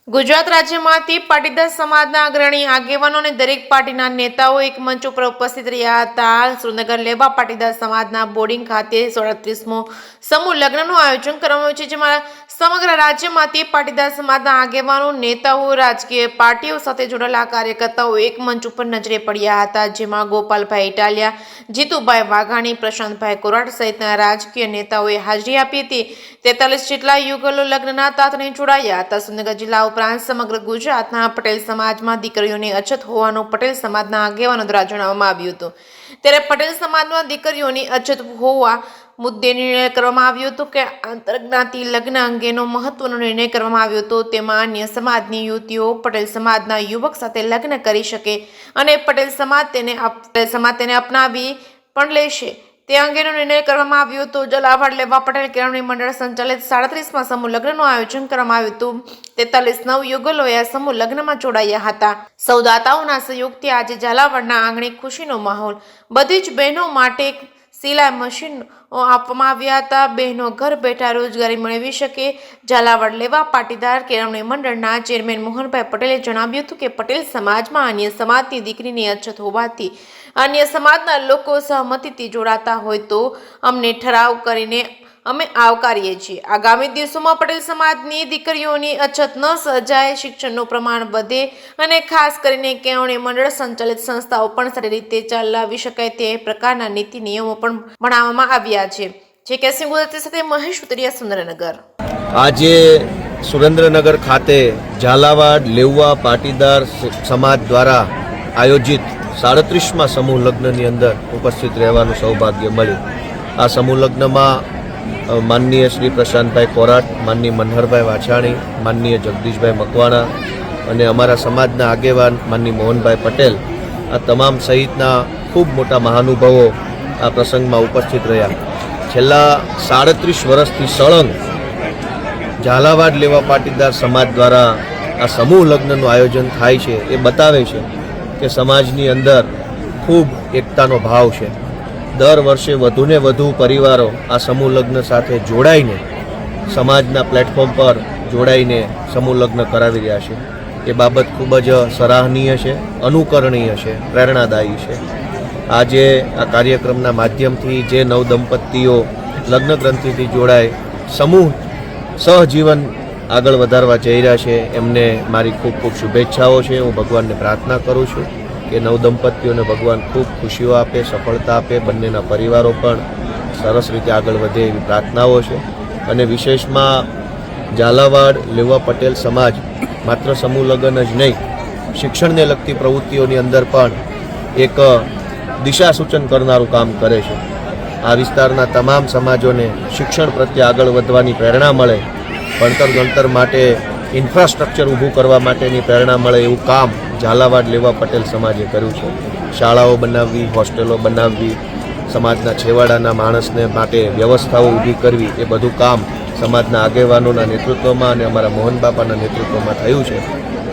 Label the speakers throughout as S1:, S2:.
S1: ગુજરાત રાજ્યમાંથી પાટીદાર સમાજના અગ્રણી આગેવાનો અને દરેક પાર્ટીના નેતાઓ એક મંચ ઉપર ઉપસ્થિત રહ્યા હતા। સુરેન્દ્રનગર લેવા પાટીદાર સમાજના બોર્ડિંગ ખાતે 37મો સમૂહ લગ્નનું આયોજન કરવામાં આવ્યું છે, જેમાં સમગ્ર રાજ્યમાંથી પાટીદાર સમાજના આગેવાનો, નેતાઓ, રાજકીય પાર્ટીઓ સાથે જોડાયેલા કાર્યકર્તાઓ એક મંચ ઉપર નજરે પડ્યા હતા, જેમાં ગોપાલભાઈ ઇટાલિયા, જીતુભાઈ વાઘાણી, પ્રશાંતભાઈ કોરાટ સહિતના રાજકીય નેતાઓએ હાજરી આપી હતી। 43 જેટલા યુગલો લગ્નના તાતણે જોડાયા હતા। સુરેન્દ્રનગર જિલ્લા ઉપરાંત સમગ્ર ગુજરાતના પટેલ સમાજમાં દીકરીઓની અછત હોવાનું પટેલ સમાજના આગેવાનો દ્વારા જણાવવામાં આવ્યું હતું। ત્યારે પટેલ સમાજમાં દીકરીઓની અછત હોવા મુદ્દે નિર્ણય કરવામાં આવ્યો હતો કે આંતરજ્ઞાતિ લગ્ન અંગેનો મહત્વનો નિર્ણય કરવામાં આવ્યો હતો। તેમાં અન્ય સમાજની યુવતીઓ પટેલ સમાજના યુવક સાથે લગ્ન કરી શકે અને પટેલ સમાજ તેને અપનાવી પણ લેશે તે અંગેનો નિર્ણય કરવામાં આવ્યો હતો। ઝાલાવાડ લેવા પટેલ કેળવણી મંડળ સંચાલિત 37મા સમૂહ લગ્નનું આયોજન કરવામાં આવ્યું હતું। 43 નવયુગલોએ આ સમૂહ લગ્નમાં જોડાયા હતા। સૌ દાતાઓના સહયોગથી આજે ઝાલાવાડના આંગણે ખુશીનો માહોલ। બધી જ બહેનો માટે સિલાઈ મશીનો આપવામાં આવ્યા હતા। બહેનો ઘર બેઠા રોજગારી મેળવી શકે। ઝાલાવાડ લેવા પાટીદાર કેળવણી મંડળના ચેરમેન મોહનભાઈ પટેલે જણાવ્યું હતું કે પટેલ સમાજમાં અન્ય સમાજની દીકરીની અછત હોવાથી અન્ય સમાજના લોકો સહમતિથી જોડાતા હોય તો અમને ઠરાવ કરીને અમે આવકારીએ છીએ। આગામી દિવસોમાં પટેલ સમાજની દીકરીઓની અછત ન સર્જાય, શિક્ષણનું પ્રમાણ વધે અને ખાસ કરીને કેળવણી મંડળ સંચાલિત સંસ્થાઓ પણ સારી રીતે ચલાવી શકાય તે પ્રકારના નીતિ નિયમો પણ બનાવવામાં આવ્યા છે। જે કેસી ગુજરાતી સાથે મહેશ ઉતરિયા, સુરેન્દ્રનગર।
S2: આજે સુરેન્દ્રનગર ખાતે ઝાલાવાડ લેવા પાટીદાર સમાજ દ્વારા આયોજિત 37મા સમૂહ લગ્નની અંદર ઉપસ્થિત રહેવાનું સૌભાગ્ય મળ્યું। આ સમૂહ લગ્નમાં માનનીય શ્રી પ્રશાંતભાઈ કોરાટ, માનનીય મનહરભાઈ વાછાણી, માનનીય જગદીશભાઈ મકવાણા અને અમારા સમાજના આગેવાન માનનીય મોહનભાઈ પટેલ, આ તમામ સહિતના ખૂબ મોટા મહાનુભાવો આ પ્રસંગમાં ઉપસ્થિત રહ્યા। છેલ્લા 37 વર્ષથી સળંગ ઝાલાવાડ લેવા પાટીદાર સમાજ દ્વારા આ સમૂહ લગ્નનું આયોજન થાય છે એ બતાવે છે કે સમાજની અંદર ખૂબ એકતાનો ભાવ છે। દર વર્ષે વધુને વધુ પરિવારો આ સમૂહ લગ્ન સાથે જોડાઈને સમાજના પ્લેટફોર્મ પર જોડાઈને સમૂહ લગ્ન કરાવી રહ્યા છે। એ બાબત ખૂબ જ સરાહનીય છે, અનુકરણીય છે, પ્રેરણાદાયી છે। આજે આ કાર્યક્રમના માધ્યમથી જે નવદંપતીઓ લગ્ન ગ્રંથિથી જોડાય સમૂહ સહજીવન આગળ વધારવા જઈ રહ્યા છે એમને મારી ખૂબ ખૂબ શુભેચ્છાઓ છે। હું ભગવાનને પ્રાર્થના કરું છું કે નવદંપતીઓને ભગવાન ખૂબ ખુશીઓ આપે, સફળતા આપે, બંનેના પરિવારો પણ સરસ રીતે આગળ વધે એવી પ્રાર્થનાઓ છે। અને વિશેષમાં ઝાલાવાડ લેવા પટેલ સમાજ માત્ર સમૂહ લગ્ન જ નહીં, શિક્ષણને લગતી પ્રવૃત્તિઓની અંદર પણ એક દિશા સૂચન કરનારું કામ કરે છે। આ વિસ્તારના તમામ સમાજોને શિક્ષણ પ્રત્યે આગળ વધવાની પ્રેરણા મળે, ભણતર ગણતર માટે ઇન્ફ્રાસ્ટ્રક્ચર ઊભું કરવા માટેની પ્રેરણા મળે એવું કામ ઝાલાવાડ લેવા પટેલ સમાજે કર્યું છે। શાળાઓ બનાવવી, હોસ્ટેલો બનાવવી, સમાજના છેવાડાના માણસને માટે વ્યવસ્થાઓ ઊભી કરવી, એ બધું કામ સમાજના આગેવાનોના નેતૃત્વમાં અને અમારા મોહન બાપાના નેતૃત્વમાં થયું છે।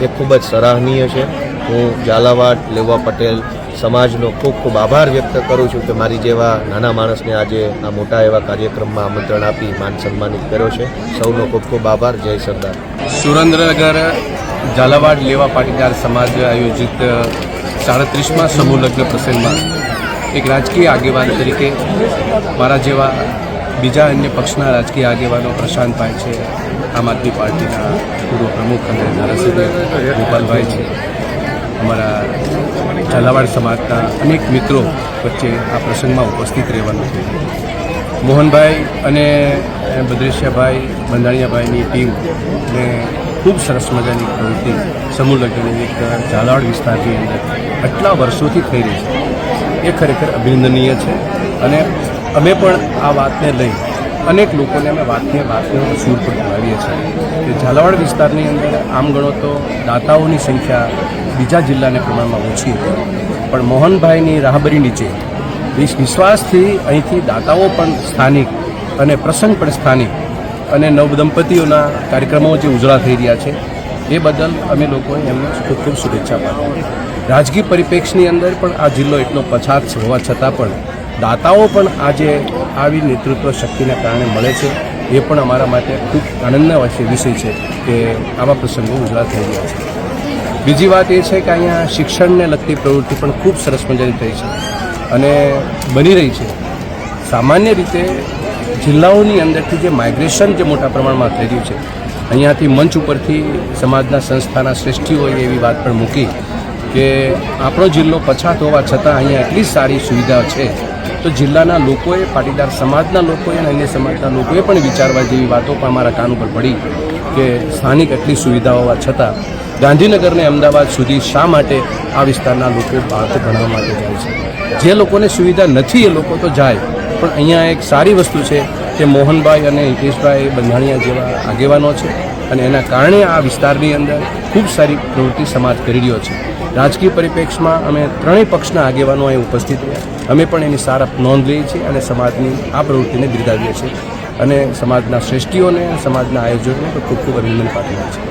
S2: એ ખૂબ જ સરાહનીય છે। હું ઝાલાવાડ લેવા પટેલ સમાજનો ખૂબ ખૂબ આભાર વ્યક્ત કરું છું કે મારી જેવા નાના માણસને આજે આ મોટા એવા કાર્યક્રમમાં આમંત્રણ આપી માન સન્માનિત કર્યો છે। સૌનો ખૂબ ખૂબ આભાર। જય સરદાર।
S3: સુરેન્દ્રનગર ઝાલાવાડ લેવા પાટીદાર સમાજ આયોજિત 37મા સમૂહ લગ્ન પ્રસંગમાં એક રાજકીય આગેવાન તરીકે મારા જેવા બીજા અન્ય પક્ષના રાજકીય આગેવાનો પ્રશાંતભાઈ છે, આમ આદમી પાર્ટીના પૂર્વ પ્રમુખ અને ધારાસભ્ય ગોપાલભાઈ છે, અમારા ઝાલાવાડ સમાજના અનેક મિત્રો વચ્ચે આ પ્રસંગમાં ઉપસ્થિત રહેવાનું છે। મોહનભાઈ અને ભદ્રેશિયાભાઈ, બંધાણીયાભાઈની ટીમને ખૂબ સરસ મજાની પ્રવૃત્તિ સમૂહ લગ્નની એક ઝાલાવાડ વિસ્તારની અંદર આટલા વર્ષોથી થઈ રહી છે, એ ખરેખર અભિનંદનીય છે। અને અમે પણ આ વાતને લઈ અનેક લોકોને અમે વાતને સૂર પર પુરાવીએ છીએ કે ઝાલાવાડ વિસ્તારની અંદર આમ ગણો તો દાતાઓની સંખ્યા બીજા જિલ્લાને પ્રમાણમાં ઓછી હતી, પણ મોહનભાઈની રાહબરી નીચે વિશ્વાસથી અહીંથી દાતાઓ પણ સ્થાનિક અને પ્રસંગ પણ સ્થાનિક અને નવદંપતીઓના કાર્યક્રમો જે ઉજળા થઈ રહ્યા છે એ બદલ અમે લોકોએ એમને ખૂબ ખૂબ શુભેચ્છા પાઠવી। રાજકીય પરિપ્રેક્ષની અંદર પણ આ જિલ્લો એટલો પછાત હોવા છતાં પણ દાતાઓ પણ આજે આવી નેતૃત્વ શક્તિના કારણે મળે છે. એ પણ અમારા માટે ખૂબ આનંદનો વિષય છે કે આવા પ્રસંગો ઉજળા થઈ રહ્યા છે. બીજી વાત એ છે કે અહીંયા શિક્ષણને લગતી પ્રવૃત્તિ પણ ખૂબ સરસ મજાની થઈ છે અને બની રહી છે. સામાન્ય રીતે જિલ્લાઓની અંદરથી જે માઇગ્રેશન જે મોટા પ્રમાણમાં થઈ રહ્યું છે, અહીંયાથી મંચ ઉપરથી સમાજના સંસ્થાના શ્રેષ્ઠીઓએ એવી વાત પણ મૂકી કે આપણો જિલ્લો પછાત હોવા છતાં અહીંયા એટલી સારી સુવિધા છે, તો જિલ્લાના લોકોએ, પાટીદાર સમાજના લોકોએ અને અન્ય સમાજના લોકોએ પણ વિચારવા જેવી વાતો પણ અમારા કાન ઉપર પડી કે સ્થાનિક એટલી સુવિધા હોવા છતાં ગાંધીનગર અને અમદાવાદ સુધી શા માટે આ વિસ્તારના લોકો બાળકો ભણવા માટે જાય છે. જે લોકોને સુવિધા નથી એ લોકો તો જાય, પણ અહીંયા એક સારી વસ્તુ છે કે મોહનભાઈ અને હિતેશભાઈ બંધાણીયા જેવા આગેવાનો છે અને એના કારણે આ વિસ્તારની અંદર ખૂબ સારી પ્રવૃત્તિ સમાજ કરી રહ્યો છે. રાજકીય પરિપ્રેક્ષમાં અમે ત્રણેય પક્ષના આગેવાનો અહીં ઉપસ્થિત રહ્યા. અમે પણ એની સારા નોંધ લઈએ છીએ અને સમાજની આ પ્રવૃત્તિને બિરદાવીએ છીએ અને સમાજના શ્રેષ્ઠીઓને, સમાજના આયોજકોને ખૂબ ખૂબ અભિનંદન પાઠવીએ છીએ.